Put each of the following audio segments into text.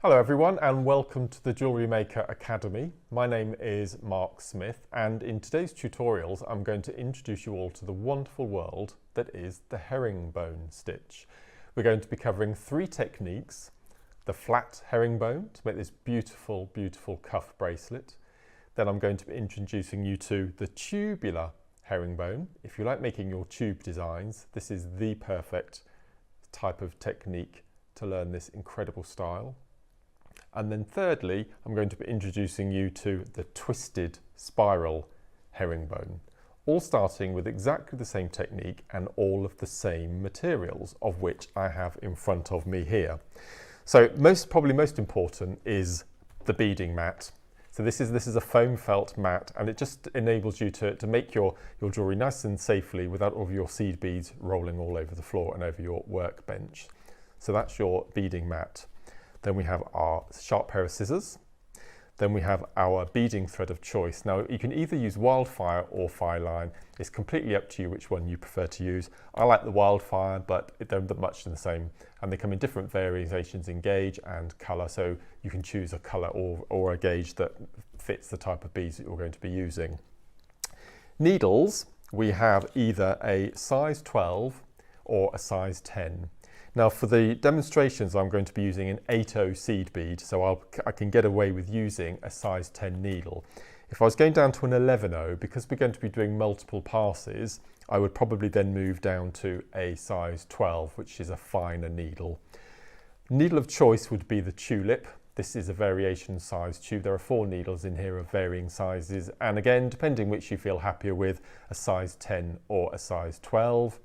Hello everyone and welcome to the JewelleryMaker Academy. My name is Mark Smith and in today's tutorials I'm going to introduce you all to the wonderful world that is the herringbone stitch. We're going to be covering three techniques: the flat herringbone to make this beautiful cuff bracelet. Then I'm going to be introducing you to the tubular herringbone. If you like making your tube designs, this is the perfect type of technique to learn this incredible style. And then thirdly, I'm going to be introducing you to the twisted spiral herringbone, all starting with exactly the same technique and all of the same materials, of which I have in front of me here. So probably most important is the beading mat. So this is a foam felt mat, and it just enables you to make your jewellery nice and safely without all of your seed beads rolling all over the floor and over your workbench. So that's your beading mat. Then we have our sharp pair of scissors. Then we have our beading thread of choice. Now you can either use Wildfire or Fine Line. It's completely up to you which one you prefer to use. I like the Wildfire, but they're much the same. And they come in different variations in gauge and colour, so you can choose a colour or a gauge that fits the type of beads that you're going to be using. Needles, we have either a size 12 or a size 10. Now for the demonstrations I'm going to be using an 8/0 seed bead, so I can get away with using a size 10 needle. If I was going down to an 11/0, because we're going to be doing multiple passes, I would probably then move down to a size 12, which is a finer needle. Needle of choice would be the tulip. This is a variation size tube. There are 4 needles in here of varying sizes, and again, depending which you feel happier with, a size 10 or a size 12.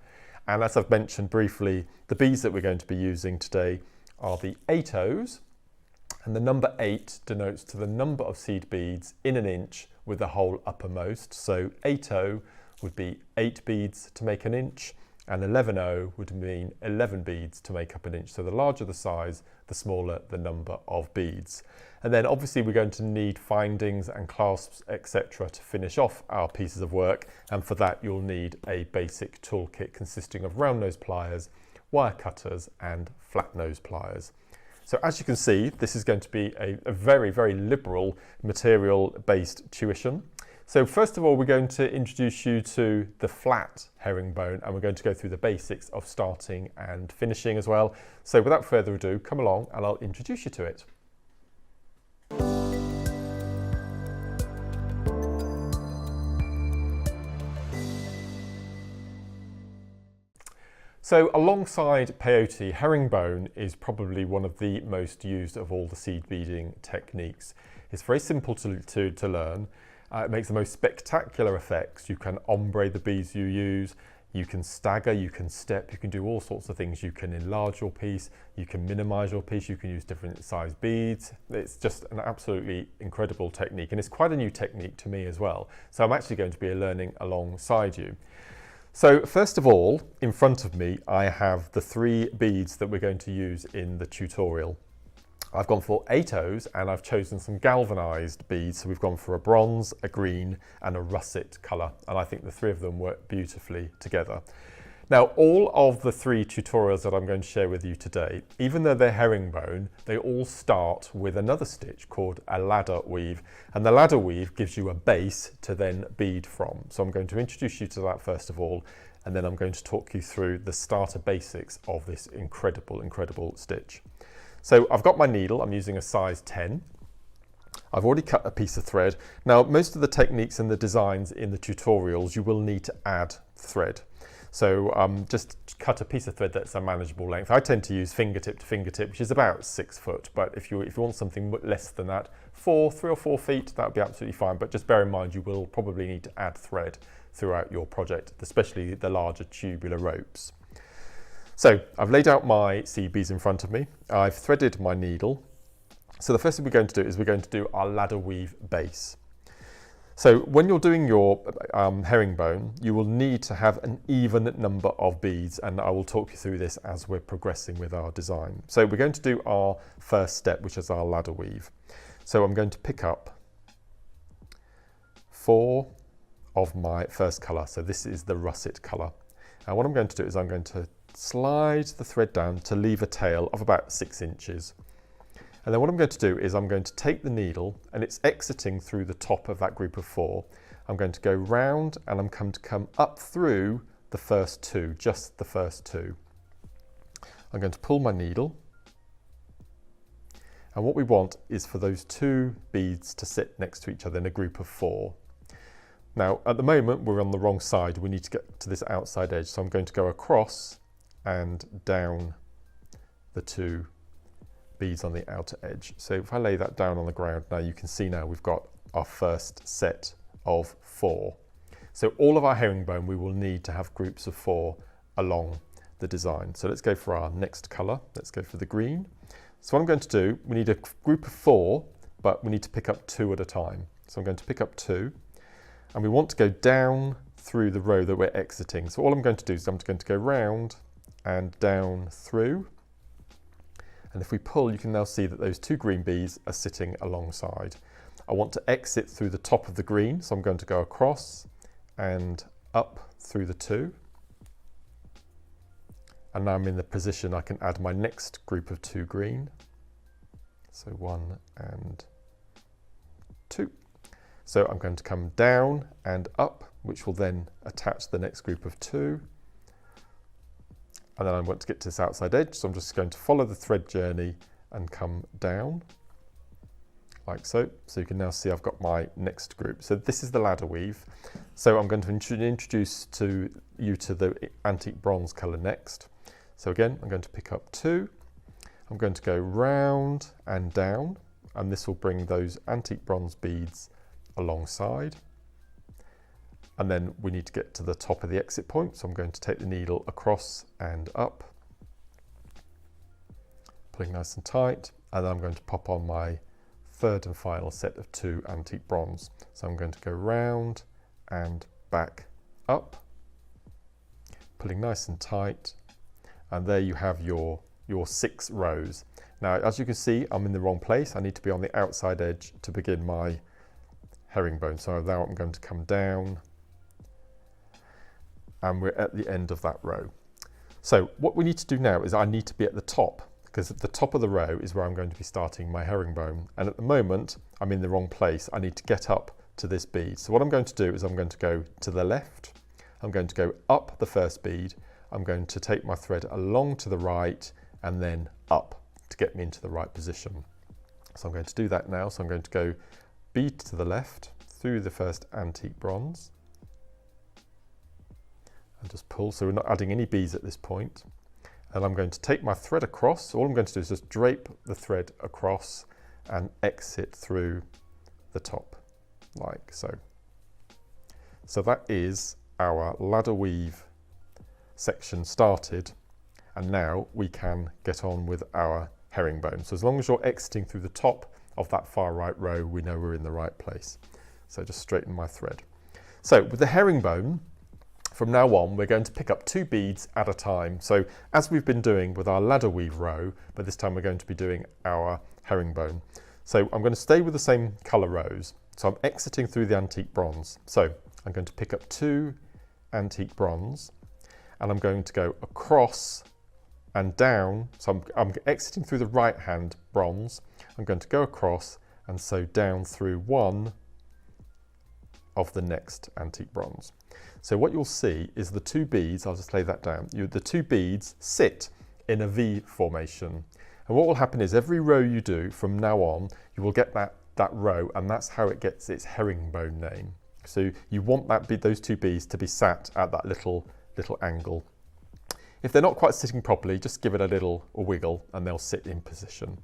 And as I've mentioned briefly, the beads that we're going to be using today are the 8/0s, and the number 8 denotes to the number of seed beads in an inch with the hole uppermost. So 8/0 would be 8 beads to make an inch, and 11/0 would mean 11 beads to make up an inch. So the larger the size, the smaller the number of beads. And then obviously we're going to need findings and clasps, etc. to finish off our pieces of work. And for that, you'll need a basic toolkit consisting of round nose pliers, wire cutters, and flat nose pliers. So as you can see, this is going to be a very liberal material-based tuition. So first of all, we're going to introduce you to the flat herringbone, and we're going to go through the basics of starting and finishing as well. So without further ado, come along and I'll introduce you to it. So alongside peyote, herringbone is probably one of the most used of all the seed beading techniques. It's very simple to learn. It makes the most spectacular effects. You can ombre the beads you use, you can stagger, you can step, you can do all sorts of things. You can enlarge your piece, you can minimize your piece, you can use different size beads. It's just an absolutely incredible technique, and it's quite a new technique to me as well. So I'm actually going to be learning alongside you. So first of all, in front of me, I have the 3 beads that we're going to use in the tutorial. I've gone for 8/0s and I've chosen some galvanized beads. So we've gone for a bronze, a green and a russet colour, and I think the 3 of them work beautifully together. Now all of the 3 tutorials that I'm going to share with you today, even though they're herringbone, they all start with another stitch called a ladder weave, and the ladder weave gives you a base to then bead from. So I'm going to introduce you to that first of all, and then I'm going to talk you through the starter basics of this incredible stitch. So I've got my needle, I'm using a size 10. I've already cut a piece of thread. Now most of the techniques and the designs in the tutorials, you will need to add thread. So just cut a piece of thread that's a manageable length. I tend to use fingertip to fingertip, which is about 6 foot, but if you want something less than that, 3 or 4 feet, that would be absolutely fine. But just bear in mind, you will probably need to add thread throughout your project, especially the larger tubular ropes. So I've laid out my seed beads in front of me. I've threaded my needle. So the first thing we're going to do is we're going to do our ladder weave base. So when you're doing your herringbone, you will need to have an even number of beads, and I will talk you through this as we're progressing with our design. So we're going to do our first step, which is our ladder weave. So I'm going to pick up 4 of my first colour. So this is the russet colour. And what I'm going to do is I'm going to slide the thread down to leave a tail of about 6 inches. And then what I'm going to do is I'm going to take the needle, and it's exiting through the top of that group of 4. I'm going to go round, and I'm going to come up through the first 2, just the first 2. I'm going to pull my needle, and what we want is for those 2 beads to sit next to each other in a group of 4. Now at the moment we're on the wrong side, we need to get to this outside edge, so I'm going to go across and down the 2 beads on the outer edge. So if I lay that down on the ground now, you can see now we've got our first set of 4. So all of our herringbone we will need to have groups of 4 along the design. So let's go for our next colour. Let's go for the green. So what I'm going to do, we need a group of 4, but we need to pick up 2 at a time. So I'm going to pick up 2, and we want to go down through the row that we're exiting. So all I'm going to do is I'm going to go round and down through. And if we pull, you can now see that those 2 green beads are sitting alongside. I want to exit through the top of the green, so I'm going to go across and up through the 2. And now I'm in the position I can add my next group of 2 green. So 1 and 2. So I'm going to come down and up, which will then attach the next group of 2. And then I want to get to this outside edge, so I'm just going to follow the thread journey and come down, like so. So you can now see I've got my next group. So this is the ladder weave. So I'm going to introduce you to the antique bronze colour next. So again, I'm going to pick up 2. I'm going to go round and down, and this will bring those antique bronze beads alongside. And then we need to get to the top of the exit point. So I'm going to take the needle across and up, pulling nice and tight. And then I'm going to pop on my third and final set of 2 antique bronze. So I'm going to go round and back up, pulling nice and tight. And there you have your 6 rows. Now, as you can see, I'm in the wrong place. I need to be on the outside edge to begin my herringbone. So now I'm going to come down, and we're at the end of that row. So what we need to do now is I need to be at the top, because at the top of the row is where I'm going to be starting my herringbone. And at the moment, I'm in the wrong place. I need to get up to this bead. So what I'm going to do is I'm going to go to the left. I'm going to go up the first bead. I'm going to take my thread along to the right and then up to get me into the right position. So I'm going to do that now. So I'm going to go bead to the left through the first antique bronze and just pull. So we're not adding any beads at this point. And I'm going to take my thread across. So all I'm going to do is just drape the thread across and exit through the top like so. So that is our ladder weave section started, and now we can get on with our herringbone. So as long as you're exiting through the top of that far right row, we know we're in the right place. So just straighten my thread. So with the herringbone, from now on, we're going to pick up 2 beads at a time. So as we've been doing with our ladder weave row, but this time we're going to be doing our herringbone. So I'm going to stay with the same colour rows. So I'm exiting through the antique bronze. So I'm going to pick up 2 antique bronze, and I'm going to go across and down. So I'm exiting through the right hand bronze. I'm going to go across and sew down through 1 of the next antique bronze. So what you'll see is the 2 beads, I'll just lay that down, the 2 beads sit in a V formation. And what will happen is every row you do from now on, you will get that row, and that's how it gets its herringbone name. So you want those 2 beads to be sat at that little angle. If they're not quite sitting properly, just give it a little wiggle and they'll sit in position.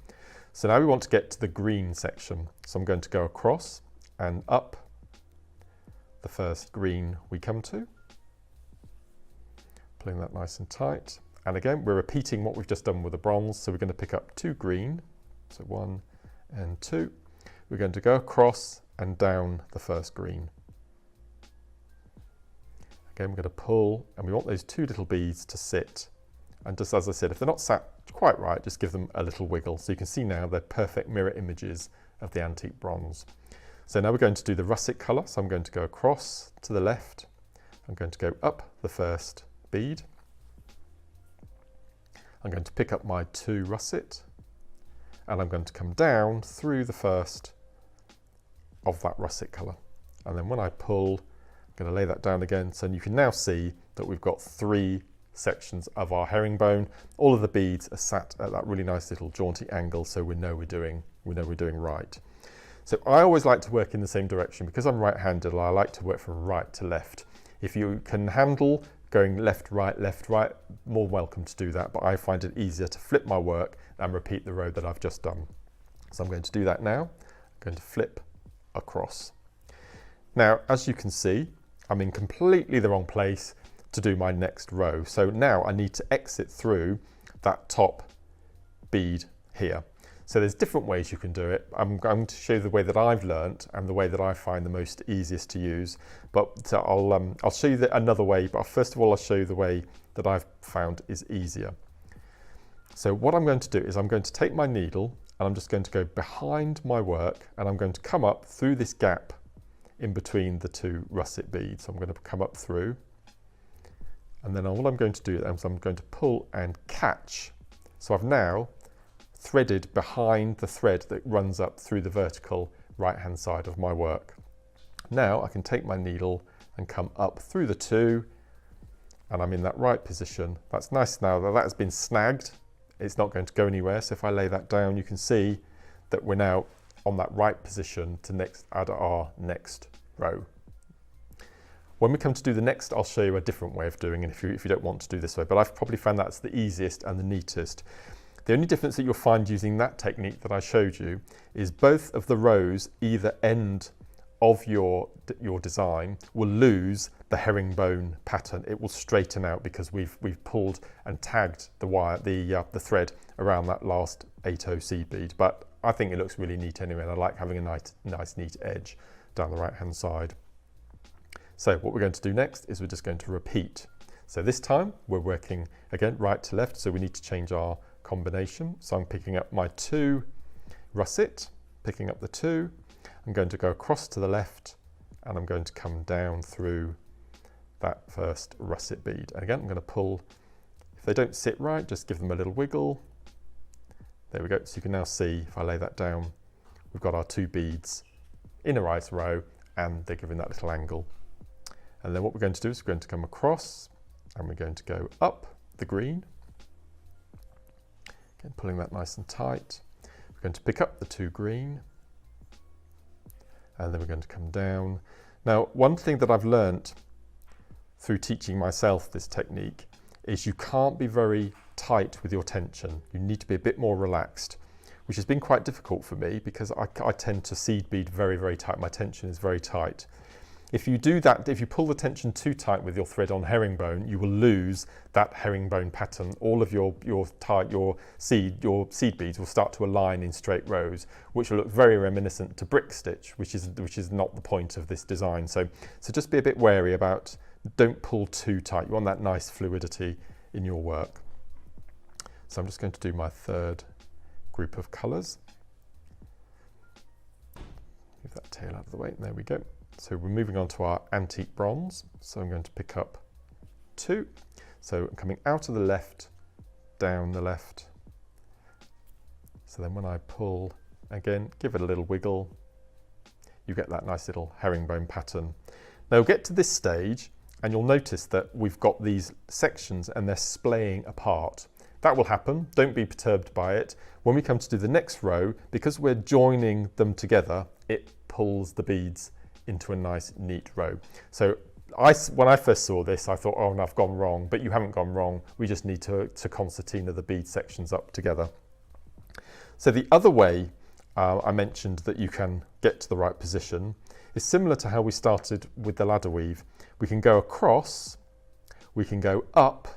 So now we want to get to the green section. So I'm going to go across and up the first green we come to, pulling that nice and tight. And again, we're repeating what we've just done with the bronze. So we're going to pick up 2 green, so 1 and 2. We're going to go across and down the first green. Again, we're going to pull, and we want those 2 little beads to sit. And just as I said, if they're not sat quite right, just give them a little wiggle. So you can see now they're perfect mirror images of the antique bronze. So now we're going to do the russet colour. So I'm going to go across to the left. I'm going to go up the first bead. I'm going to pick up my 2 russet, and I'm going to come down through the first of that russet colour. And then when I pull, I'm going to lay that down again. So you can now see that we've got 3 sections of our herringbone. All of the beads are sat at that really nice little jaunty angle, so we know we're doing right. So I always like to work in the same direction because I'm right-handed. I like to work from right to left. If you can handle going left, right, more welcome to do that, but I find it easier to flip my work and repeat the row that I've just done. So I'm going to do that now. I'm going to flip across. Now, as you can see, I'm in completely the wrong place to do my next row. So now I need to exit through that top bead here. So there's different ways you can do it. I'm going to show you the way that I've learnt and the way that I find the most easiest to use. But I'll show you another way, but first of all, I'll show you the way that I've found is easier. So what I'm going to do is I'm going to take my needle and I'm just going to go behind my work and I'm going to come up through this gap in between the 2 russet beads. So I'm going to come up through, and then what I'm going to do is I'm going to pull and catch. So I've now threaded behind the thread that runs up through the vertical right hand side of my work. Now I can take my needle and come up through the 2, and I'm in that right position. That's nice. Now that has been snagged, it's not going to go anywhere. So if I lay that down, you can see that we're now on that right position to add our next row. When we come to do the next, I'll show you a different way of doing it if you don't want to do this way, but I've probably found that's the easiest and the neatest. The only difference that you'll find using that technique that I showed you is both of the rows either end of your design will lose the herringbone pattern. It will straighten out because we've pulled and tagged the wire, the thread around that last 8/0 seed bead. But I think it looks really neat anyway, and I like having a nice neat edge down the right hand side. So what we're going to do next is we're just going to repeat. So this time we're working again right to left, so we need to change our combination. So I'm picking up my 2 russet, picking up the 2, I'm going to go across to the left and I'm going to come down through that first russet bead. And again, I'm going to pull. If they don't sit right, just give them a little wiggle. There we go. So you can now see, if I lay that down, we've got our 2 beads in a right row and they're giving that little angle. And then what we're going to do is we're going to come across and we're going to go up the green. Again, pulling that nice and tight. We're going to pick up the 2 green and then we're going to come down. Now, one thing that I've learnt through teaching myself this technique is you can't be very tight with your tension. You need to be a bit more relaxed, which has been quite difficult for me because I tend to seed bead very, very tight. My tension is very tight. If you do that, if you pull the tension too tight with your thread on herringbone, you will lose that herringbone pattern. All of your seed beads will start to align in straight rows, which will look very reminiscent to brick stitch, which is not the point of this design. So just be a bit wary about, don't pull too tight. You want that nice fluidity in your work. So I'm just going to do my 3rd group of colours. Move that tail out of the way, there we go. So we're moving on to our antique bronze. So I'm going to pick up 2. So I'm coming out of the left, down the left. So then when I pull, again, give it a little wiggle, you get that nice little herringbone pattern. Now we'll get to this stage and you'll notice that we've got these sections and they're splaying apart. That will happen, don't be perturbed by it. When we come to do the next row, because we're joining them together, it pulls the beads into a nice neat row. So when I first saw this, I thought, oh no, I've gone wrong, but you haven't gone wrong. We just need to concertina the bead sections up together. So the other way I mentioned that you can get to the right position is similar to how we started with the ladder weave. We can go across, we can go up,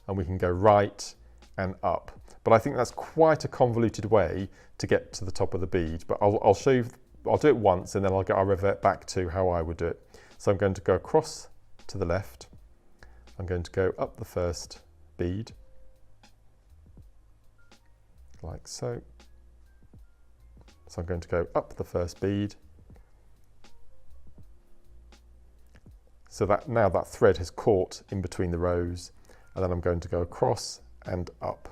and we can go right and up. But I think that's quite a convoluted way to get to the top of the bead, but I'll show you. I'll do it once and then I'll revert back to how I would do it. So I'm going to go across to the left. I'm going to go up the first bead, like so. So I'm going to go up the first bead. So that now that thread has caught in between the rows, and then I'm going to go across and up.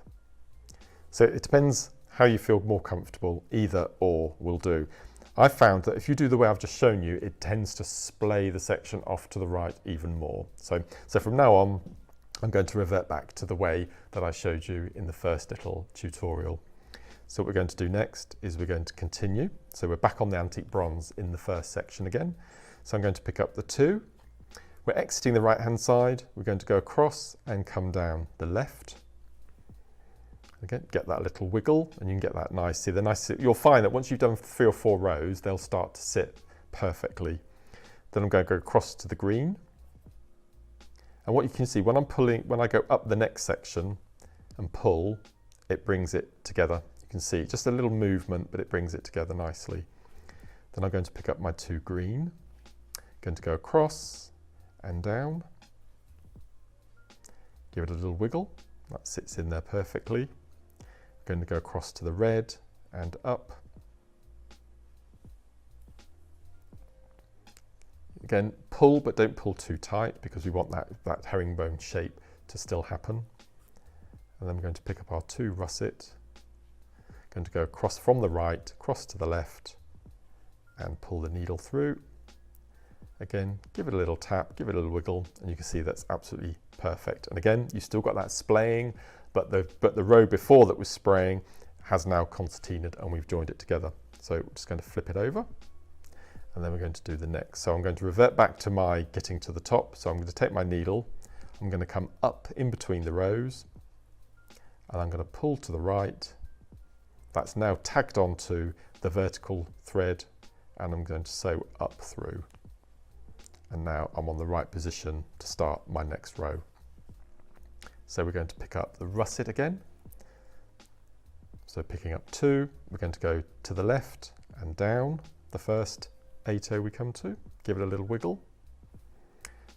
So it depends how you feel more comfortable, either or will do. I found that if you do the way I've just shown you, it tends to splay the section off to the right even more. So from now on, I'm going to revert back to the way that I showed you in the first little tutorial. So what we're going to do next is we're going to continue. So we're back on the antique bronze in the first section again. So I'm going to pick up the 2. We're exiting the right hand side. We're going to go across and come down the left. Again, get that little wiggle and you can get that nice. See, you'll find that once you've done 3 or 4 rows, they'll start to sit perfectly. Then I'm going to go across to the green. And what you can see, when I go up the next section and pull, it brings it together. You can see just a little movement, but it brings it together nicely. Then I'm going to pick up my 2 green, going to go across and down. Give it a little wiggle, that sits in there perfectly. Going to go across to the red and up. Again, pull, but don't pull too tight because we want that herringbone shape to still happen. And then we're going to pick up our 2 russet. Going to go across from the right, across to the left, and pull the needle through. Again, give it a little tap, give it a little wiggle, and you can see that's absolutely perfect. And again, you've still got that splaying, but the row before that was spraying has now concertinaed and we've joined it together. So we're just going to flip it over and then we're going to do the next. So I'm going to revert back to my getting to the top. So I'm going to take my needle, I'm going to come up in between the rows and I'm going to pull to the right. That's now tagged onto the vertical thread and I'm going to sew up through. And now I'm on the right position to start my next row. So we're going to pick up the russet again. So picking up 2, we're going to go to the left and down the first 8 we come to, give it a little wiggle.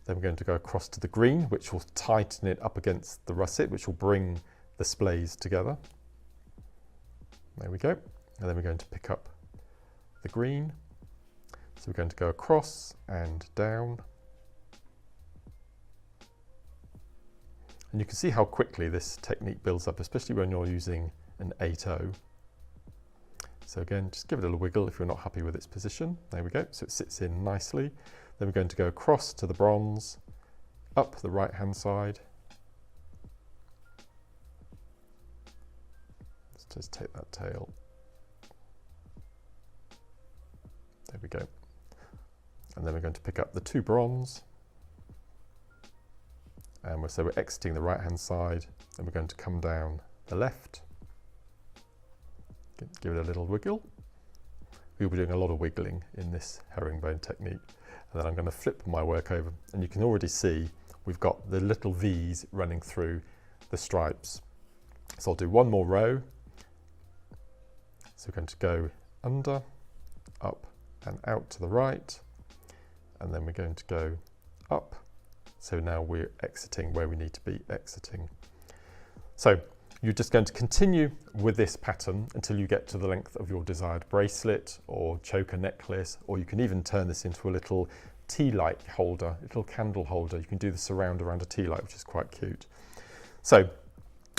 Then we're going to go across to the green, which will tighten it up against the russet, which will bring the splays together. There we go. And then we're going to pick up the green. So we're going to go across and down. And you can see how quickly this technique builds up, especially when you're using an 8/0. So again, just give it a little wiggle if you're not happy with its position. There we go, so it sits in nicely. Then we're going to go across to the bronze, up the right hand side. Let's just take that tail. There we go. And then we're going to pick up the 2 bronze. And so we're exiting the right hand side and we're going to come down the left. Give it a little wiggle. We'll be doing a lot of wiggling in this herringbone technique. And then I'm going to flip my work over and you can already see we've got the little V's running through the stripes. So I'll do 1 more row. So we're going to go under, up and out to the right. And then we're going to go up. So now we're exiting where we need to be exiting. So you're just going to continue with this pattern until you get to the length of your desired bracelet or choker necklace, or you can even turn this into a little tea light holder, little candle holder. You can do the surround around a tea light, which is quite cute. So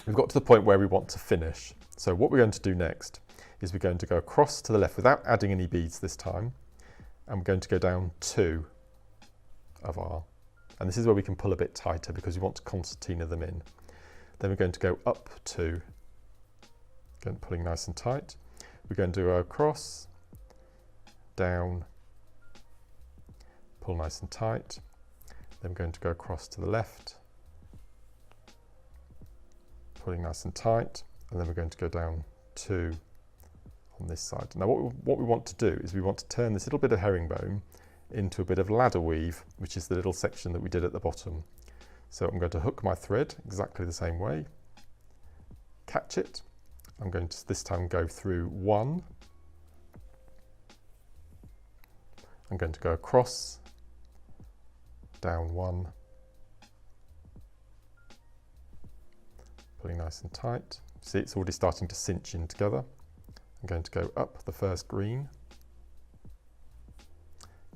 we've got to the point where we want to finish. So what we're going to do next is we're going to go across to the left without adding any beads this time. And we're going to go down 2 of our, and this is where we can pull a bit tighter because we want to concertina them in. Then we're going to go up 2, again pulling nice and tight. We're going to go across, down, pull nice and tight. Then we're going to go across to the left, pulling nice and tight, and then we're going to go down 2 on this side. Now what we want to do is we want to turn this little bit of herringbone into a bit of ladder weave, which is the little section that we did at the bottom. So I'm going to hook my thread exactly the same way, catch it. I'm going to this time go through 1. I'm going to go across, down 1, pulling nice and tight. See, it's already starting to cinch in together. I'm going to go up the first green,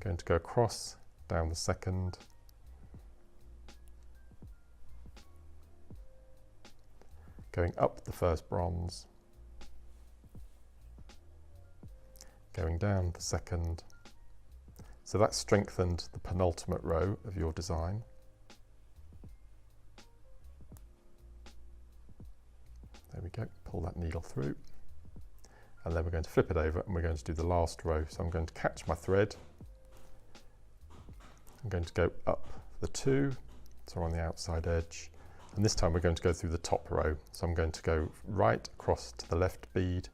going to go across, down the second, going up the first bronze, going down the second. So that strengthened the penultimate row of your design. There we go, pull that needle through. And then we're going to flip it over and we're going to do the last row. So I'm going to catch my thread. I'm going to go up the 2, so on the outside edge. And this time we're going to go through the top row. So I'm going to go right across to the left bead.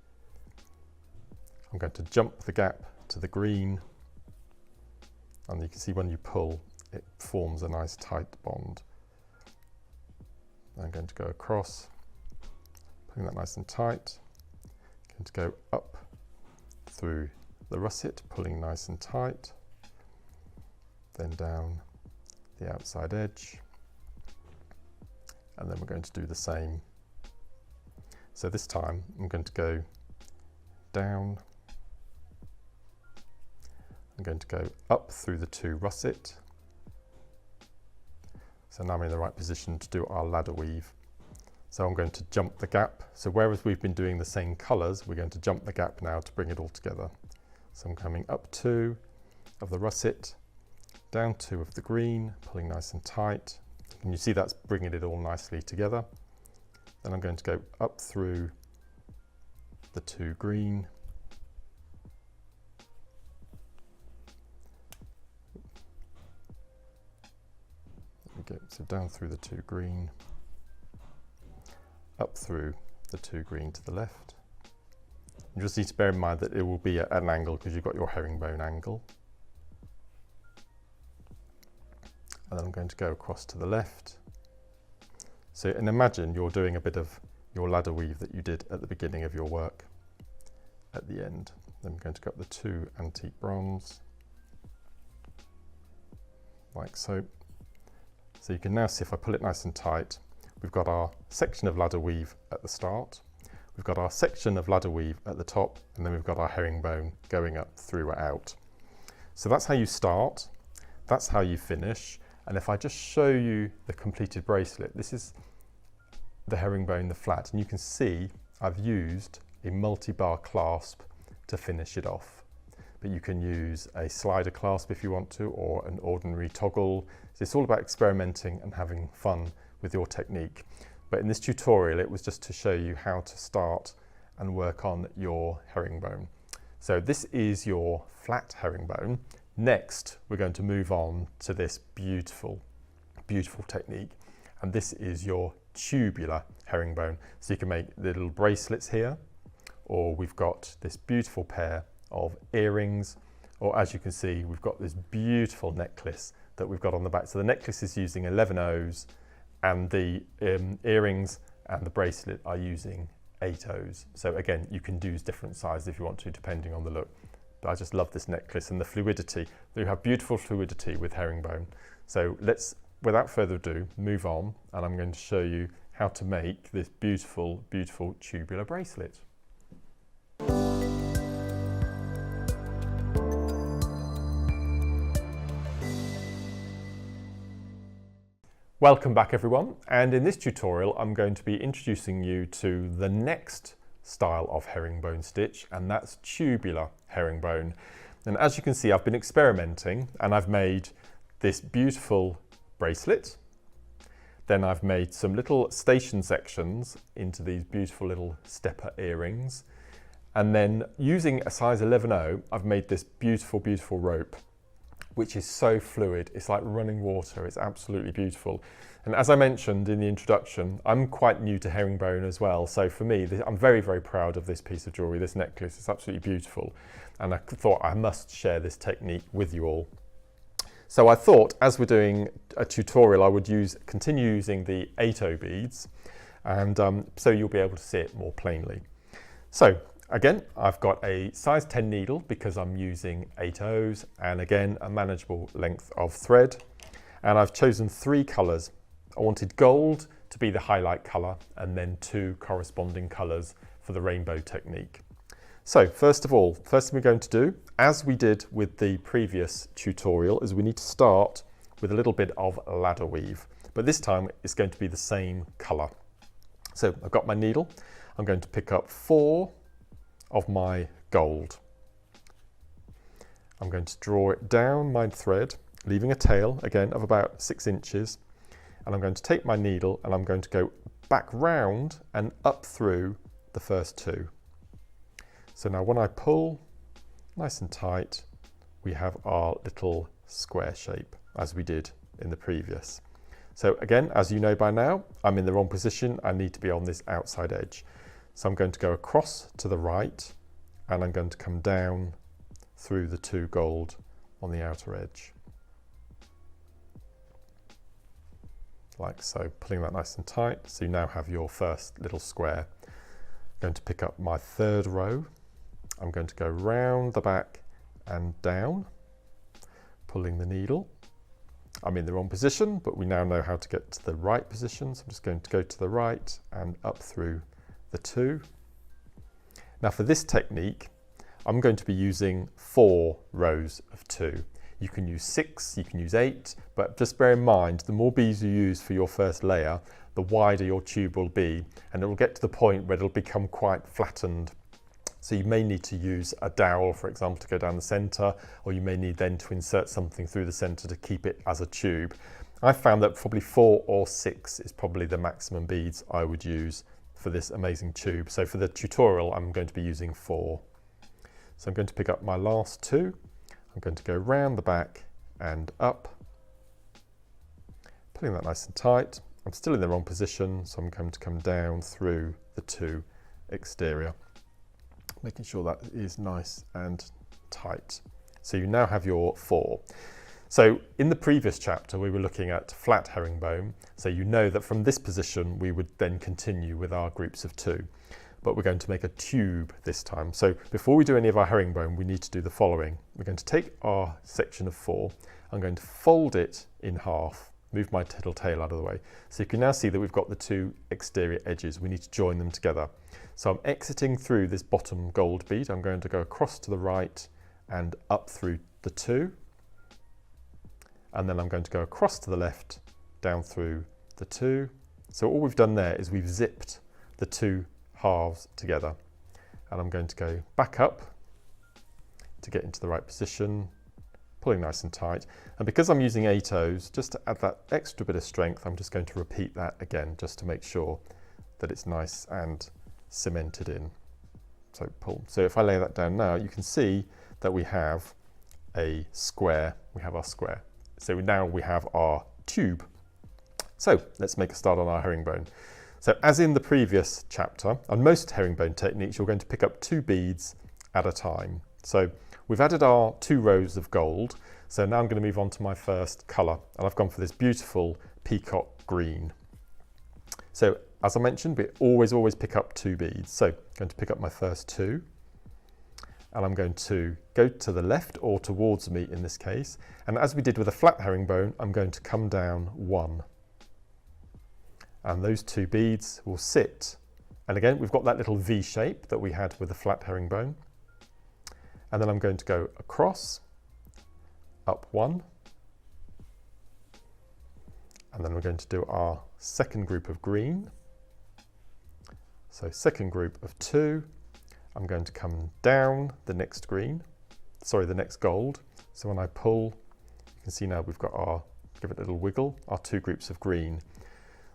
I'm going to jump the gap to the green. And you can see when you pull, it forms a nice tight bond. I'm going to go across, pulling that nice and tight. Going to go up through the russet, pulling nice and tight. Then down the outside edge. And then we're going to do the same. So this time I'm going to go down. I'm going to go up through the 2 russet. So now I'm in the right position to do our ladder weave. So I'm going to jump the gap. So whereas we've been doing the same colours, we're going to jump the gap now to bring it all together. So I'm coming up 2 of the russet, down 2 of the green, pulling nice and tight. And you see that's bringing it all nicely together. Then I'm going to go up through the 2 green. There we go, so down through the 2 green, up through the 2 green to the left. You just need to bear in mind that it will be at an angle because you've got your herringbone angle. And then I'm going to go across to the left. So, and imagine you're doing a bit of your ladder weave that you did at the beginning of your work at the end. Then I'm going to go up the 2 antique bronze, like so. So you can now see if I pull it nice and tight, we've got our section of ladder weave at the start, we've got our section of ladder weave at the top, and then we've got our herringbone going up throughout. So that's how you start, that's how you finish. And if I just show you the completed bracelet, this is the herringbone, the flat, and you can see I've used a multi-bar clasp to finish it off. But you can use a slider clasp if you want to, or an ordinary toggle. So it's all about experimenting and having fun with your technique. But in this tutorial, it was just to show you how to start and work on your herringbone. So this is your flat herringbone. Next, we're going to move on to this beautiful, beautiful technique. And this is your tubular herringbone. So you can make little bracelets here, or we've got this beautiful pair of earrings, or as you can see, we've got this beautiful necklace that we've got on the back. So the necklace is using 11 O's, and the earrings and the bracelet are using 8 O's. So again, you can do different sizes if you want to, depending on the look. But I just love this necklace and the fluidity. You have beautiful fluidity with herringbone. So let's, without further ado, move on, and I'm going to show you how to make this beautiful, beautiful tubular bracelet. Welcome back everyone, and in this tutorial I'm going to be introducing you to the next style of herringbone stitch, and that's tubular herringbone. And as you can see, I've been experimenting and I've made this beautiful bracelet. Then I've made some little station sections into these beautiful little stepper earrings. And then using a size 11/0, I've made this beautiful, beautiful rope, which is so fluid. It's like running water. It's absolutely beautiful. And as I mentioned in the introduction, I'm quite new to herringbone as well. So for me, I'm very, very proud of this piece of jewellery, this necklace. It's absolutely beautiful. And I thought I must share this technique with you all. So I thought, as we're doing a tutorial, I would continue using the 8/0 beads, and so you'll be able to see it more plainly. So again, I've got a size 10 needle because I'm using 8/0s, and again, a manageable length of thread. And I've chosen 3 colours. I wanted gold to be the highlight colour, and then 2 corresponding colours for the rainbow technique. So first of all, first thing we're going to do, as we did with the previous tutorial, is we need to start with a little bit of ladder weave, but this time it's going to be the same colour. So I've got my needle. I'm going to pick up 4 of my gold. I'm going to draw it down my thread, leaving a tail, again, of about 6 inches. And I'm going to take my needle and I'm going to go back round and up through the first 2. So now when I pull nice and tight, we have our little square shape as we did in the previous. So again, as you know by now, I'm in the wrong position. I need to be on this outside edge. So I'm going to go across to the right and I'm going to come down through the 2 gold on the outer edge. Like so, pulling that nice and tight. So you now have your first little square. I'm going to pick up my 3rd row. I'm going to go round the back and down, pulling the needle. I'm in the wrong position, but we now know how to get to the right position. So I'm just going to go to the right and up through the 2. Now for this technique, I'm going to be using 4 rows of 2. You can use 6, you can use 8, but just bear in mind, the more beads you use for your first layer, the wider your tube will be, and it will get to the point where it'll become quite flattened. So you may need to use a dowel, for example, to go down the centre, or you may need then to insert something through the centre to keep it as a tube. I found that probably 4 or 6 is probably the maximum beads I would use for this amazing tube. So for the tutorial, I'm going to be using 4. So I'm going to pick up my last 2. I'm going to go round the back and up, pulling that nice and tight. I'm still in the wrong position, so I'm going to come down through the 2 exterior, making sure that is nice and tight. So you now have your 4. So in the previous chapter, we were looking at flat herringbone. So you know that from this position, we would then continue with our groups of 2. But we're going to make a tube this time. So before we do any of our herringbone, we need to do the following. We're going to take our section of 4. I'm going to fold it in half, move my little tail out of the way. So you can now see that we've got the 2 exterior edges. We need to join them together. So I'm exiting through this bottom gold bead. I'm going to go across to the right and up through the 2. And then I'm going to go across to the left, down through the 2. So all we've done there is we've zipped the 2 halves together, and I'm going to go back up to get into the right position, pulling nice and tight. And because I'm using 8 O's, just to add that extra bit of strength, I'm just going to repeat that again just to make sure that it's nice and cemented in. So pull. So if I lay that down now, you can see that we have a square. We have our square. So now we have our tube. So let's make a start on our herringbone. So as in the previous chapter, on most herringbone techniques, you're going to pick up 2 beads at a time. So we've added our 2 rows of gold. So now I'm going to move on to my first colour, and I've gone for this beautiful peacock green. So as I mentioned, we always pick up 2 beads. So I'm going to pick up my first 2, and I'm going to go to the left, or towards me in this case. And as we did with a flat herringbone, I'm going to come down 1. And those 2 beads will sit. And again, we've got that little V shape that we had with the flat herringbone. And then I'm going to go across, up 1. And then we're going to do our second group of green. So second group of 2. I'm going to come down the next green, sorry, the next gold. So when I pull, you can see now we've got our, give it a little wiggle, our 2 groups of green.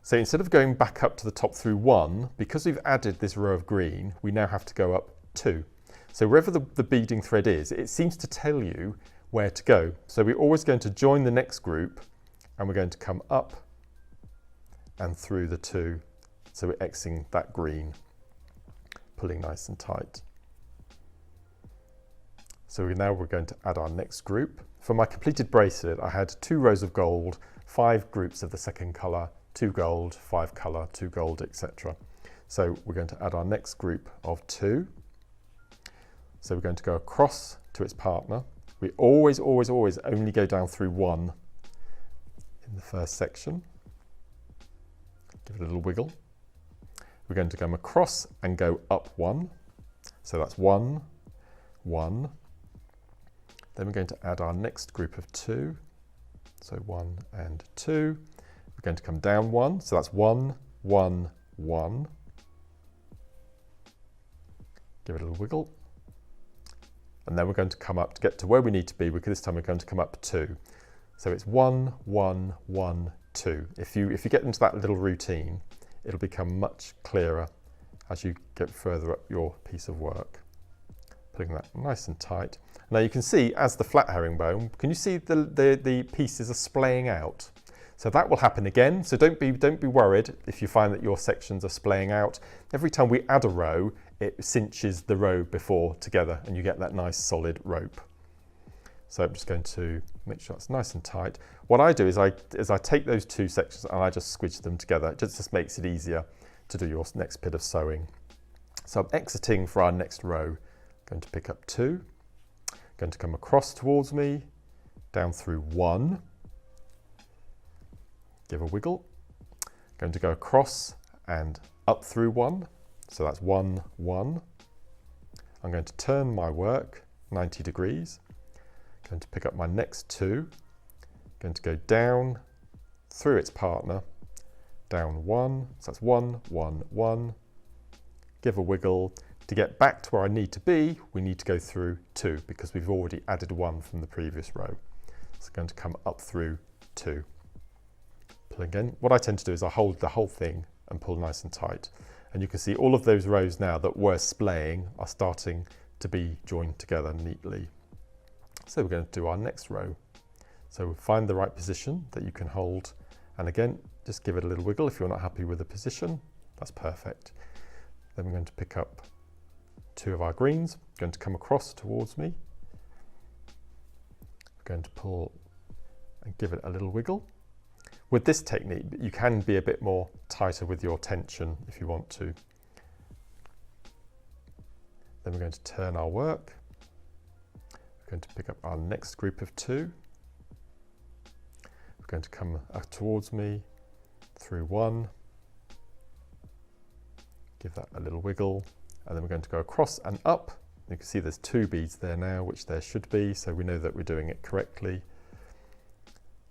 So instead of going back up to the top through 1, because we've added this row of green, we now have to go up 2. So wherever the beading thread is, it seems to tell you where to go. So we're always going to join the next group, and we're going to come up and through the 2. So we're exiting that green, pulling nice and tight. So now we're going to add our next group. For my completed bracelet, I had 2 rows of gold, 5 groups of the second colour, 2 gold, 5 colour, 2 gold, etc. So we're going to add our next group of 2. So we're going to go across to its partner. We always only go down through 1 in the first section. Give it a little wiggle. We're going to come across and go up 1. So that's 1, 1. Then we're going to add our next group of 2. So 1 and 2. We're going to come down 1, so that's 1, 1, 1. Give it a little wiggle. and then we're going to come up to get to where we need to be. This time we're going to come up 2. So it's 1, 1, 1, 2. If you get into that little routine, it'll become much clearer as you get further up your piece of work. Putting that nice and tight. Now you can see as the flat herringbone, can you see the pieces are splaying out? So that will happen again. So don't be worried if you find that your sections are splaying out. Every time we add a row, it cinches the row before together and you get that nice solid rope. So I'm just going to make sure it's nice and tight. What I do is I take those 2 sections and I just squidge them together. It just makes it easier to do your next bit of sewing. So I'm exiting for our next row. Going to pick up 2, going to come across towards me, down through 1, give a wiggle, going to go across and up through 1, so that's 1, 1. I'm going to turn my work 90 degrees, going to pick up my next 2, going to go down through its partner, down 1, so that's 1, 1, 1, give a wiggle. To get back to where I need to be, we need to go through 2 because we've already added 1 from the previous row. So I'm going to come up through 2. Pull again. What I tend to do is I hold the whole thing and pull nice and tight. And you can see all of those rows now that were splaying are starting to be joined together neatly. So we're going to do our next row. So find the right position that you can hold. And again, just give it a little wiggle if you're not happy with the position. That's perfect. Then we're going to pick up 2 of our greens, going to come across towards me. We're going to pull and give it a little wiggle. With this technique, you can be a bit more tighter with your tension if you want to. Then we're going to turn our work. We're going to pick up our next group of 2. We're going to come towards me through 1. Give that a little wiggle. And then we're going to go across and up. You can see there's 2 beads there now, which there should be, so we know that we're doing it correctly.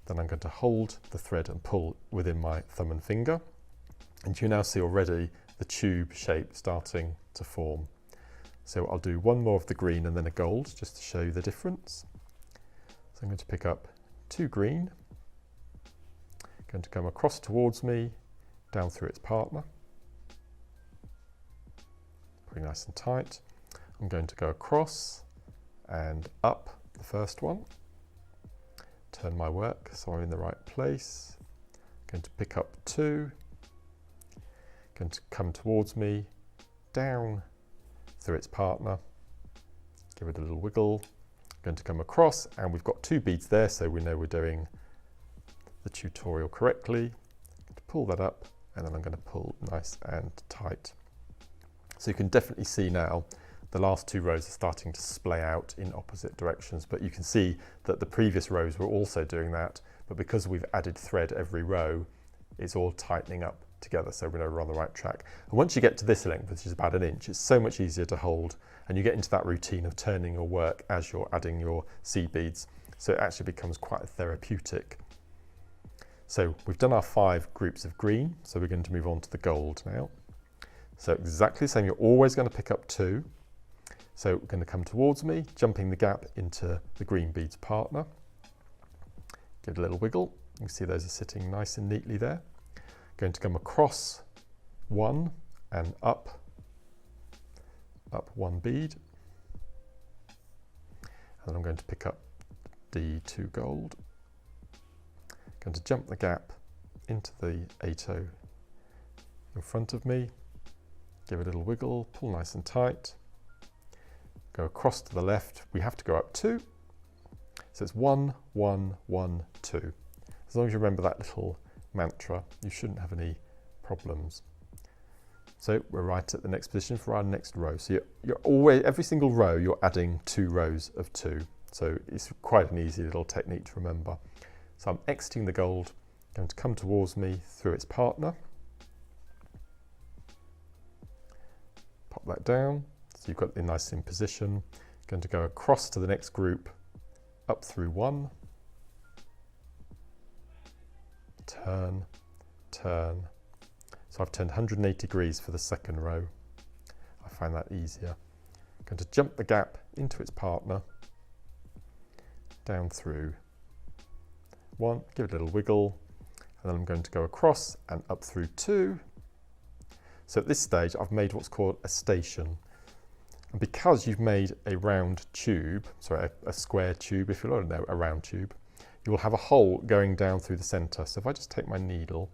Then I'm going to hold the thread and pull within my thumb and finger. And you now see already the tube shape starting to form. So I'll do 1 more of the green and then a gold, just to show you the difference. So I'm going to pick up 2 green, going to come across towards me, down through its partner. Nice and tight. I'm going to go across and up the first one. Turn my work so I'm in the right place. Going to pick up 2. Going to come towards me, down through its partner. Give it a little wiggle. Going to come across and we've got 2 beads there, so we know we're doing the tutorial correctly. To pull that up and then I'm going to pull nice and tight. So you can definitely see now the last 2 rows are starting to splay out in opposite directions, but you can see that the previous rows were also doing that, but because we've added thread every row, it's all tightening up together, so we know we're on the right track. And once you get to this length, which is about 1 inch, it's so much easier to hold, and you get into that routine of turning your work as you're adding your seed beads, so it actually becomes quite therapeutic. So we've done our 5 groups of green, so we're going to move on to the gold now. So exactly the same, you're always going to pick up 2. So we're going to come towards me, jumping the gap into the green bead's partner. Give it a little wiggle. You can see those are sitting nice and neatly there. Going to come across 1 and up 1 bead. And then I'm going to pick up the 2 gold. Going to jump the gap into the 8/0 in front of me. Give it a little wiggle, pull nice and tight. Go across to the left. We have to go up 2. So it's 1, 1, 1, 2. As long as you remember that little mantra, you shouldn't have any problems. So we're right at the next position for our next row. So you're always, every single row, you're adding 2 rows of 2. So it's quite an easy little technique to remember. So I'm exiting the gold, going to come towards me through its partner. Pop that down, so you've got it nice in position. Going to go across to the next group, up through 1. Turn, turn. So I've turned 180 degrees for the second row. I find that easier. I'm going to jump the gap into its partner, down through one, give it a little wiggle, and then I'm going to go across and up through two. So at this stage I've made what's called a station. And because you've made a round tube, sorry, a square tube, if you don't know, a round tube, you will have a hole going down through the centre. So if I just take my needle,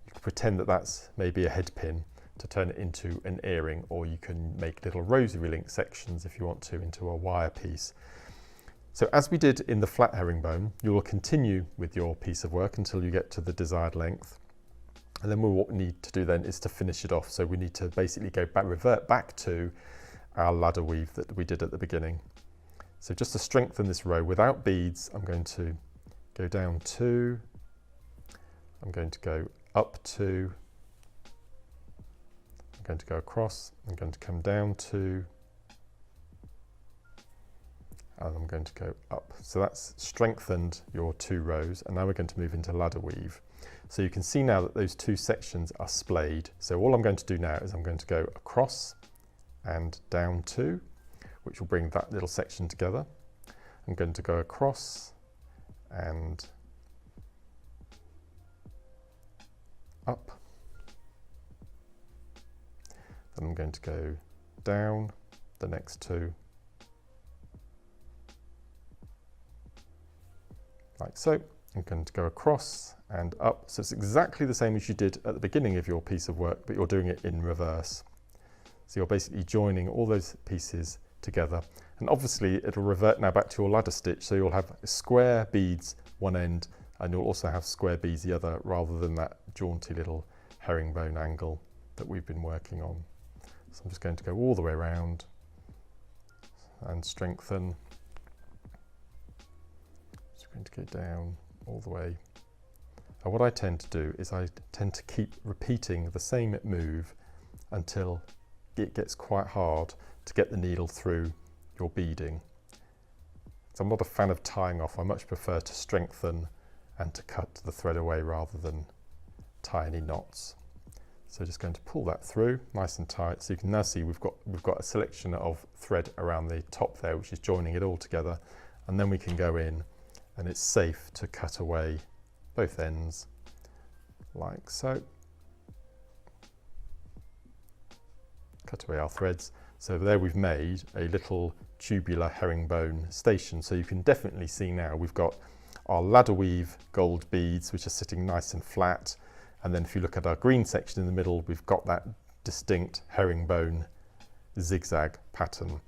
you can pretend that that's maybe a head pin to turn it into an earring, or you can make little rosary link sections if you want to into a wire piece. So as we did in the flat herringbone, you will continue with your piece of work until you get to the desired length. And then what we need to do then is to finish it off. So we need to basically go back, revert back to our ladder weave that we did at the beginning. So just to strengthen this row without beads, I'm going to go down 2, I'm going to go up 2, I'm going to go across, I'm going to come down 2, and I'm going to go up. So that's strengthened your 2 rows, and now we're going to move into ladder weave. So you can see now that those 2 sections are splayed. So all I'm going to do now is I'm going to go across and down 2, which will bring that little section together. I'm going to go across and up. Then I'm going to go down the next 2, like so. I'm going to go across and up. So it's exactly the same as you did at the beginning of your piece of work, but you're doing it in reverse. So you're basically joining all those pieces together. And obviously it'll revert now back to your ladder stitch. So you'll have square beads one end, and you'll also have square beads the other, rather than that jaunty little herringbone angle that we've been working on. So I'm just going to go all the way around and strengthen. Just going to go down all the way. And what I tend to do is I tend to keep repeating the same move until it gets quite hard to get the needle through your beading. So I'm not a fan of tying off. I much prefer to strengthen and to cut the thread away rather than tie any knots. So just going to pull that through nice and tight. So you can now see we've got a selection of thread around the top there, which is joining it all together. And then we can go in, and it's safe to cut away both ends like so. Cut away our threads. So there we've made a little tubular herringbone station. So you can definitely see now we've got our ladder weave gold beads, which are sitting nice and flat. And then if you look at our green section in the middle, we've got that distinct herringbone zigzag pattern.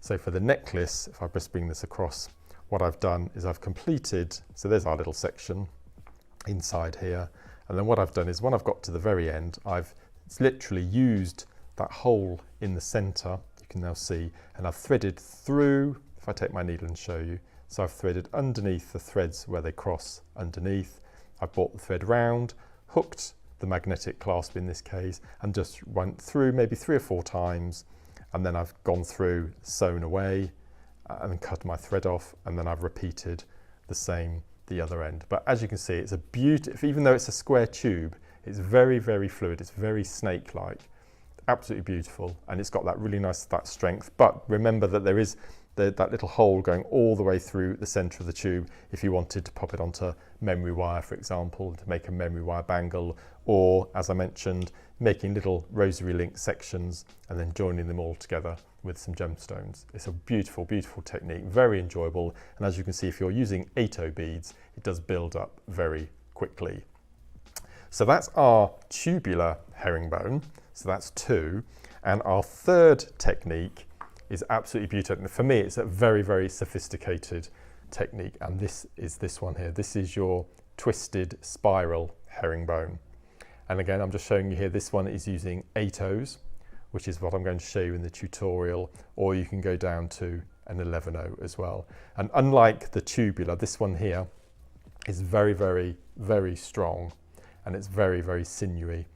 So for the necklace, if I just bring this across, what I've done is I've completed, so there's our little section inside here. And then what I've done is when I've got to the very end, I've literally used that hole in the center, you can now see, and I've threaded through, if I take my needle and show you, so I've threaded underneath the threads where they cross underneath. I've brought the thread round, hooked the magnetic clasp in this case, and just went through maybe 3 or 4 times, and then I've gone through, sewn away, and then cut my thread off, and then I've repeated the same the other end. But as you can see, it's a beautiful, even though it's a square tube, it's very, very fluid, it's very snake-like, absolutely beautiful, and it's got that really nice strength. But remember that there is that little hole going all the way through the center of the tube if you wanted to pop it onto memory wire, for example, to make a memory wire bangle, or as I mentioned, making little rosary link sections and then joining them all together with some gemstones. It's a beautiful, beautiful technique, very enjoyable, and as you can see, if you're using 8/0 beads, it does build up very quickly. So that's our tubular herringbone, so that's 2, and our third technique is absolutely beautiful. For me, it's a very, very sophisticated technique, and this is this one here. This is your twisted spiral herringbone. And again, I'm just showing you here, this one is using 8/0s, which is what I'm going to show you in the tutorial, or you can go down to an 11/0 as well. And unlike the tubular, this one here is very, very, very strong, and it's very, very sinewy.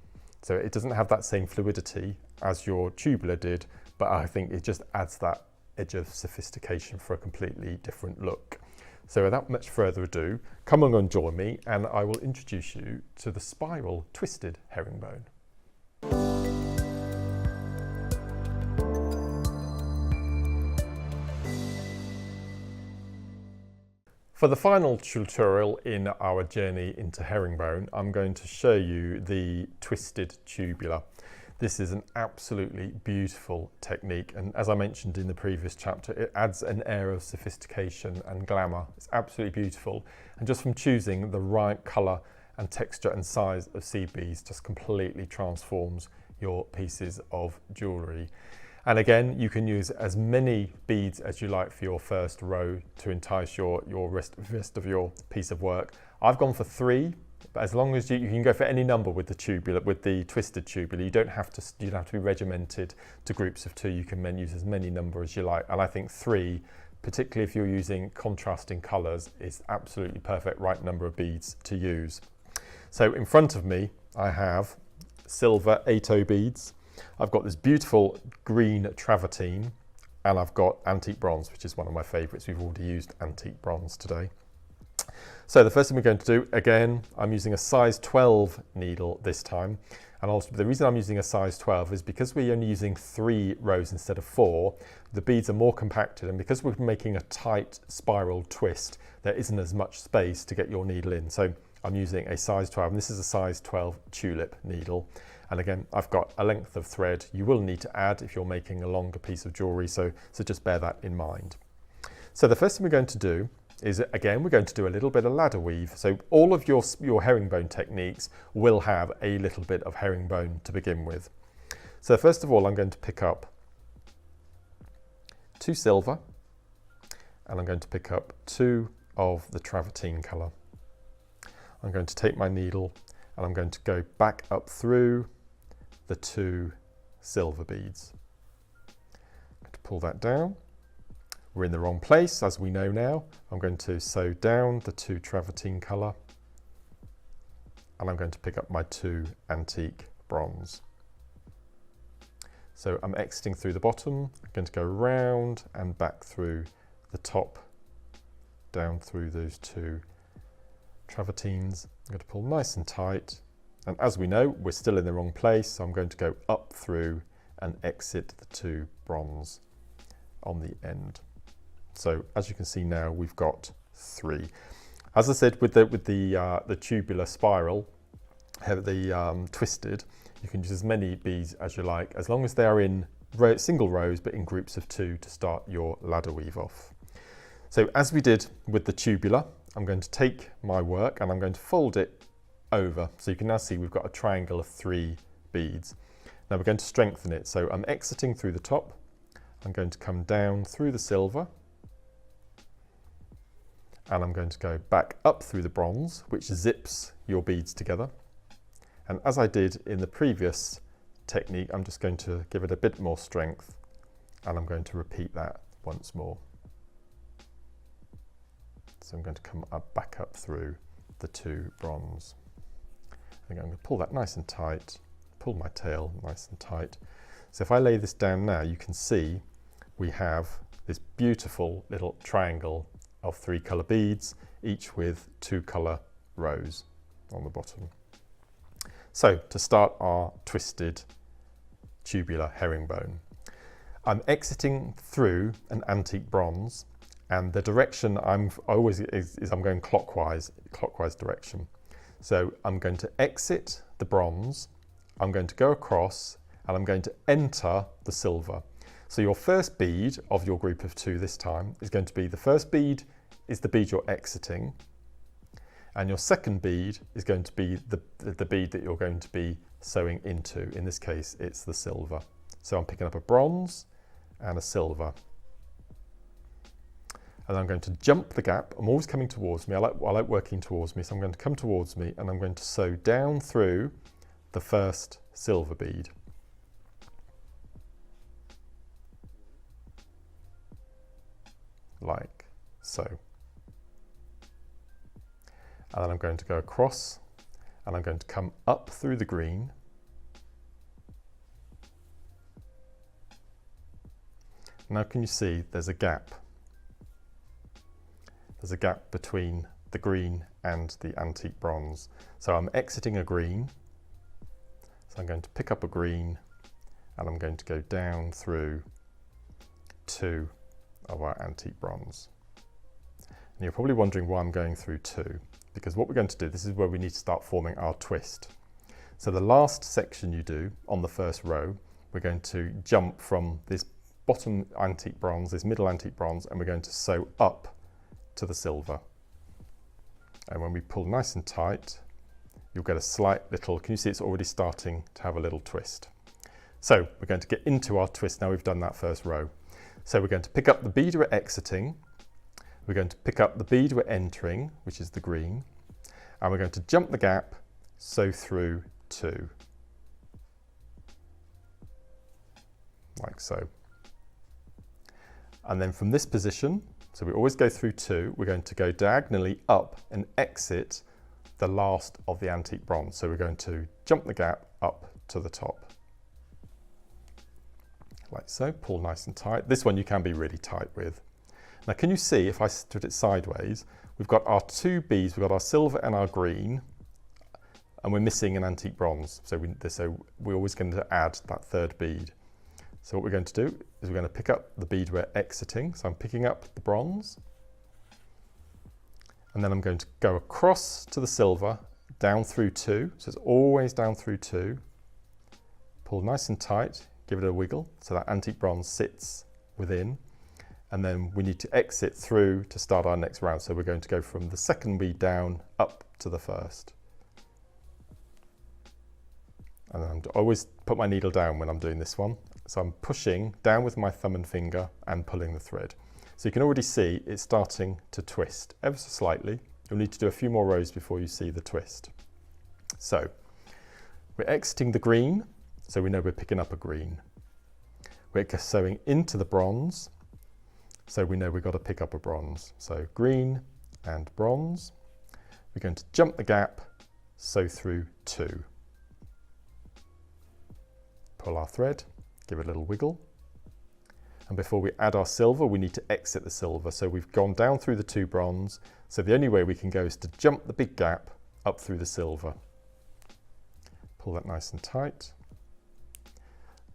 So it doesn't have that same fluidity as your tubular did, but I think it just adds that edge of sophistication for a completely different look. So without much further ado, come along and join me, and I will introduce you to the spiral twisted herringbone. For the final tutorial in our journey into herringbone, I'm going to show you the twisted tubular. This is an absolutely beautiful technique, and as I mentioned in the previous chapter, it adds an air of sophistication and glamour. It's absolutely beautiful, and just from choosing the right colour and texture and size of seed beads just completely transforms your pieces of jewellery. And again, you can use as many beads as you like for your first row to entice your rest of your piece of work. I've gone for 3, but as long as you can go for any number with the tubular, with the twisted tubular. You don't have to be regimented to groups of 2. You can then use as many number as you like. And I think 3, particularly if you're using contrasting colours, is absolutely perfect right number of beads to use. So in front of me, I have silver 8/0 beads. I've got this beautiful green travertine, and I've got antique bronze, which is one of my favourites. We've already used antique bronze today. So the first thing we're going to do, again, I'm using a size 12 needle this time. And also the reason I'm using a size 12 is because we're only using 3 rows instead of 4, the beads are more compacted, and because we're making a tight spiral twist, there isn't as much space to get your needle in. So I'm using a size 12, and this is a size 12 tulip needle. And again, I've got a length of thread you will need to add if you're making a longer piece of jewellery, so just bear that in mind. So the first thing we're going to do is, again, we're going to do a little bit of ladder weave. So all of your herringbone techniques will have a little bit of herringbone to begin with. So first of all, I'm going to pick up 2 silver, and I'm going to pick up 2 of the travertine colour. I'm going to take my needle and I'm going to go back up through the 2 silver beads. I'm going to pull that down. We're in the wrong place, as we know now. I'm going to sew down the 2 travertine colour, and I'm going to pick up my 2 antique bronze. So I'm exiting through the bottom. I'm going to go round and back through the top, down through those 2 travertines. I'm going to pull nice and tight, and as we know, we're still in the wrong place, so I'm going to go up through and exit the 2 bronze on the end. So as you can see now, we've got 3. As I said, with the tubular spiral, the twisted, you can use as many beads as you like, as long as they are in single rows but in groups of 2 to start your ladder weave off. So as we did with the tubular, I'm going to take my work and I'm going to fold it over. So you can now see we've got a triangle of 3 beads. Now we're going to strengthen it. So I'm exiting through the top. I'm going to come down through the silver. And I'm going to go back up through the bronze, which zips your beads together. And as I did in the previous technique, I'm just going to give it a bit more strength. And I'm going to repeat that once more. So I'm going to come back up through the 2 bronze. I'm going to pull that nice and tight, pull my tail nice and tight. So if I lay this down now, you can see we have this beautiful little triangle of 3 colour beads, each with 2 colour rows on the bottom. So to start our twisted tubular herringbone, I'm exiting through an antique bronze. And the direction I'm going clockwise direction. So I'm going to exit the bronze, I'm going to go across, and I'm going to enter the silver. So your first bead of your group of 2 this time is going to be, the first bead is the bead you're exiting, and your second bead is going to be the bead that you're going to be sewing into. In this case, it's the silver. So I'm picking up a bronze and a silver. And I'm going to jump the gap. I'm always coming towards me. I like working towards me, so I'm going to come towards me and I'm going to sew down through the first silver bead. Like so. And then I'm going to go across and I'm going to come up through the green. Now can you see there's a gap? There's a gap between the green and the antique bronze. So I'm exiting a green. So I'm going to pick up a green and I'm going to go down through 2 of our antique bronze. And you're probably wondering why I'm going through 2, because what we're going to do, this is where we need to start forming our twist. So the last section you do on the first row, we're going to jump from this bottom antique bronze, this middle antique bronze, and we're going to sew up to the silver. And when we pull nice and tight, you'll get a slight little, can you see it's already starting to have a little twist. So we're going to get into our twist now we've done that first row. So we're going to pick up the bead we're exiting, we're going to pick up the bead we're entering, which is the green, and we're going to jump the gap, sew through 2, like so. And then from this position, so we always go through 2, we're going to go diagonally up and exit the last of the antique bronze. So we're going to jump the gap up to the top, like so. Pull nice and tight. This one you can be really tight with. Now can you see, if I stood it sideways, we've got our 2 beads, we've got our silver and our green, and we're missing an antique bronze. So we're always going to add that 3rd bead. So what we're going to do is we're going to pick up the bead we're exiting. So I'm picking up the bronze, and then I'm going to go across to the silver, down through 2. So it's always down through 2. Pull nice and tight, give it a wiggle so that antique bronze sits within. And then we need to exit through to start our next round. So we're going to go from the 2nd bead down up to the 1st. And I always put my needle down when I'm doing this one. So I'm pushing down with my thumb and finger and pulling the thread. So you can already see it's starting to twist ever so slightly. You'll need to do a few more rows before you see the twist. So we're exiting the green, so we know we're picking up a green. We're sewing into the bronze, so we know we've got to pick up a bronze. So green and bronze. We're going to jump the gap, sew through 2. Pull our thread, give it a little wiggle. And before we add our silver, we need to exit the silver. So we've gone down through the 2 bronze. So the only way we can go is to jump the big gap up through the silver. Pull that nice and tight.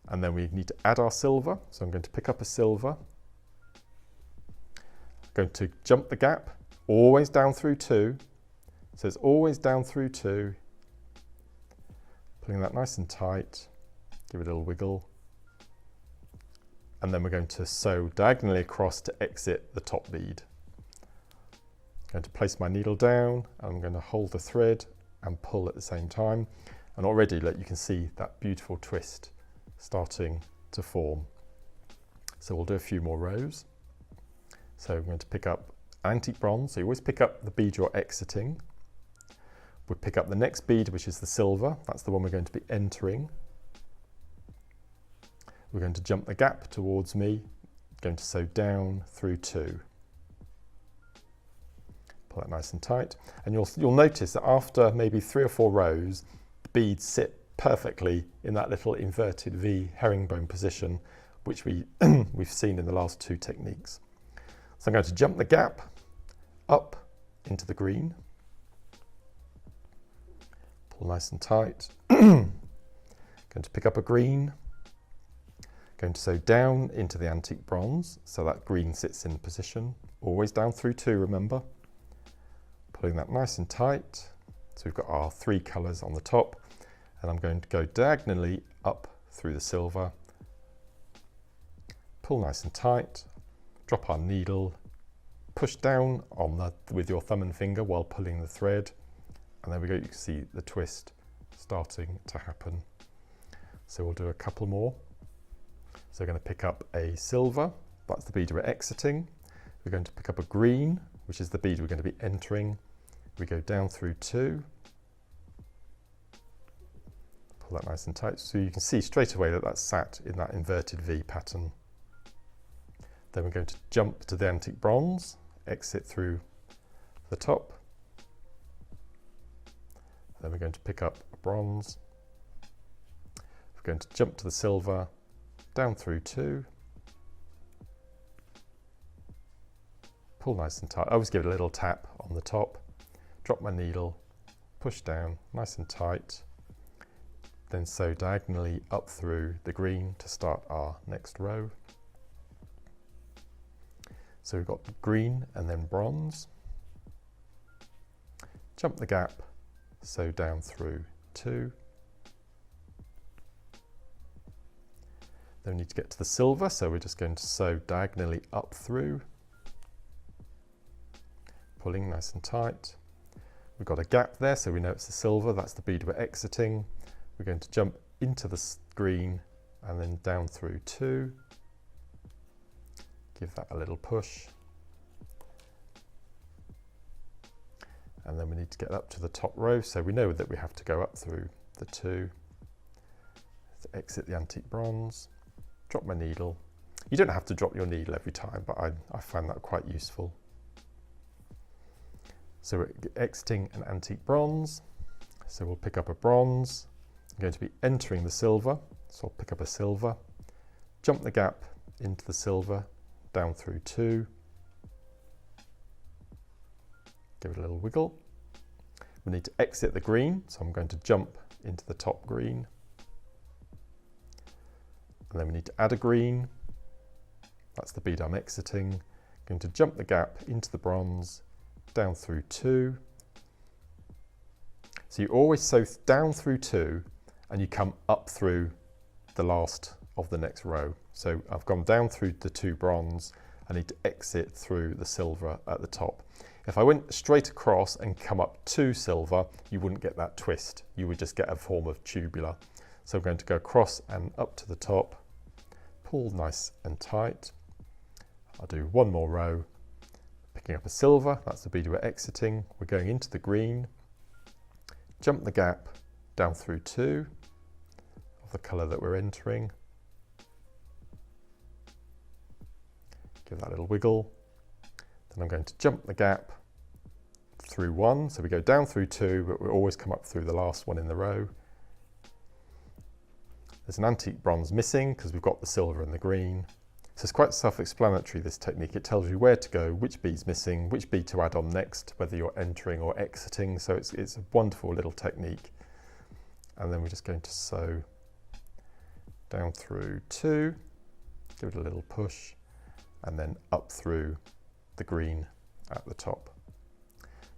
And then we need to add our silver. So I'm going to pick up a silver. I'm going to jump the gap, always down through 2. So it's always down through 2. Pulling that nice and tight. Give it a little wiggle. And then we're going to sew diagonally across to exit the top bead. I'm going to place my needle down, and I'm going to hold the thread and pull at the same time. And already, you can see that beautiful twist starting to form. So we'll do a few more rows. So we're going to pick up antique bronze. So you always pick up the bead you're exiting. We'll pick up the next bead, which is the silver. That's the one we're going to be entering. We're going to jump the gap towards me, going to sew down through 2. Pull that nice and tight. And you'll notice that after maybe 3 or 4 rows, the beads sit perfectly in that little inverted V herringbone position, which we've seen in the last 2 techniques. So I'm going to jump the gap up into the green. Pull nice and tight. Going to pick up a green. Going to sew down into the antique bronze, so that green sits in position, always down through 2, remember. Pulling that nice and tight. So we've got our 3 colours on the top, and I'm going to go diagonally up through the silver. Pull nice and tight, drop our needle, push down on with your thumb and finger while pulling the thread, and there we go, you can see the twist starting to happen. So we'll do a couple more. So we're going to pick up a silver, that's the bead we're exiting. We're going to pick up a green, which is the bead we're going to be entering. We go down through 2. Pull that nice and tight. So you can see straight away that that's sat in that inverted V pattern. Then we're going to jump to the antique bronze, exit through the top. Then we're going to pick up a bronze. We're going to jump to the silver, down through 2, pull nice and tight. I always give it a little tap on the top, drop my needle, push down nice and tight, then sew diagonally up through the green to start our next row. So we've got green and then bronze. Jump the gap, sew down through 2. Then we need to get to the silver, so we're just going to sew diagonally up through, pulling nice and tight. We've got a gap there, so we know it's the silver, that's the bead we're exiting. We're going to jump into the green and then down through 2. Give that a little push. And then we need to get up to the top row, so we know that we have to go up through the 2. To exit the antique bronze, drop my needle. You don't have to drop your needle every time, but I find that quite useful. So we're exiting an antique bronze, so we'll pick up a bronze. I'm going to be entering the silver, so I'll pick up a silver, jump the gap into the silver, down through 2. Give it a little wiggle. We need to exit the green, so I'm going to jump into the top green. And then we need to add a green. That's the bead I'm exiting. I'm going to jump the gap into the bronze, down through 2. So you always sew down through 2 and you come up through the last of the next row. So I've gone down through the 2 bronze. I need to exit through the silver at the top. If I went straight across and come up to silver, you wouldn't get that twist. You would just get a form of tubular. So I'm going to go across and up to the top, pull nice and tight. I'll do 1 more row, picking up a silver, that's the bead we're exiting. We're going into the green, jump the gap down through 2 of the colour that we're entering. Give that a little wiggle. Then I'm going to jump the gap through 1. So we go down through 2, but we always come up through the last one in the row. There's an antique bronze missing because we've got the silver and the green. So it's quite self-explanatory, this technique. It tells you where to go, which bead's missing, which bead to add on next, whether you're entering or exiting. So it's a wonderful little technique. And then we're just going to sew down through 2, give it a little push, and then up through the green at the top.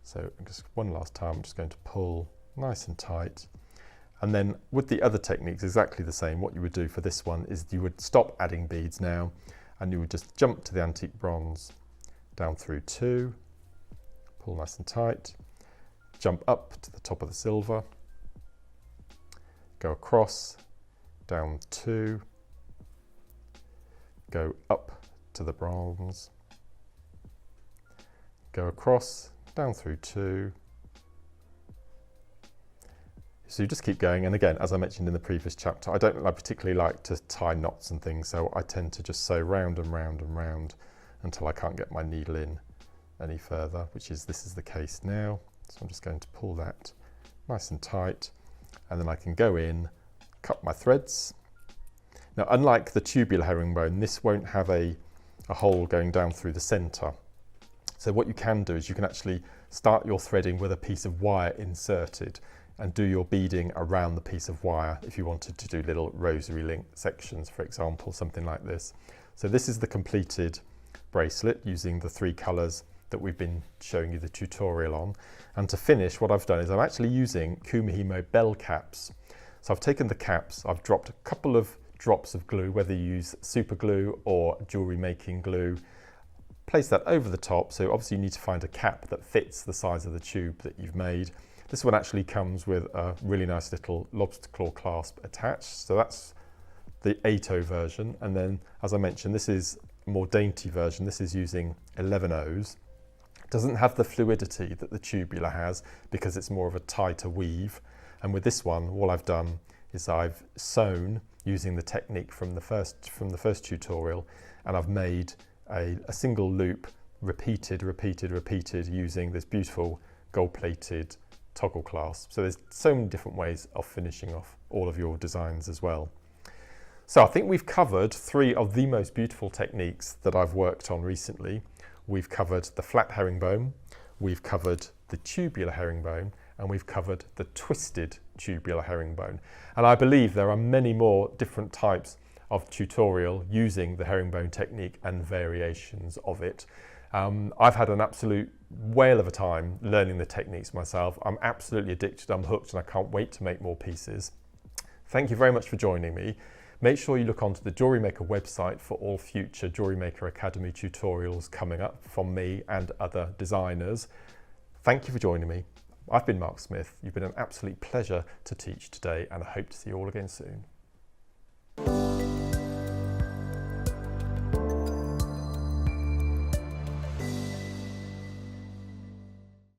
So just one last time, I'm just going to pull nice and tight. And then with the other techniques, exactly the same. What you would do for this one is you would stop adding beads now, and you would just jump to the antique bronze, down through 2, pull nice and tight, jump up to the top of the silver, go across, down 2, go up to the bronze, go across, down through 2. So you just keep going, and again, as I mentioned in the previous chapter, I don't particularly like to tie knots and things, so I tend to just sew round and round and round until I can't get my needle in any further, this is the case now. So I'm just going to pull that nice and tight, and then I can go in, cut my threads. Now, unlike the tubular herringbone, this won't have a hole going down through the centre. So what you can do is you can actually start your threading with a piece of wire inserted and do your beading around the piece of wire if you wanted to do little rosary link sections, for example, something like this. So this is the completed bracelet using the 3 colours that we've been showing you the tutorial on. And to finish, what I've done is I'm actually using Kumihimo bell caps. So I've taken the caps, I've dropped a couple of drops of glue, whether you use super glue or jewellery making glue, place that over the top. So obviously you need to find a cap that fits the size of the tube that you've made. This one actually comes with a really nice little lobster claw clasp attached. So that's the 8/0 version. And then, as I mentioned, this is a more dainty version. This is using 11/0s. It doesn't have the fluidity that the tubular has because it's more of a tighter weave. And with this one, all I've done is I've sewn using the technique from the first tutorial, and I've made a single loop repeated using this beautiful gold-plated toggle clasp. So there's so many different ways of finishing off all of your designs as well. So I think we've covered 3 of the most beautiful techniques that I've worked on recently. We've covered the flat herringbone, we've covered the tubular herringbone, and we've covered the twisted tubular herringbone. And I believe there are many more different types of tutorial using the herringbone technique and variations of it. I've had an absolute whale of a time learning the techniques myself. I'm absolutely addicted, I'm hooked, and I can't wait to make more pieces. Thank you very much for joining me. Make sure you look onto the Jewellery Maker website for all future Jewellery Maker Academy tutorials coming up from me and other designers. Thank you for joining me. I've been Mark Smith. You've been an absolute pleasure to teach today, and I hope to see you all again soon.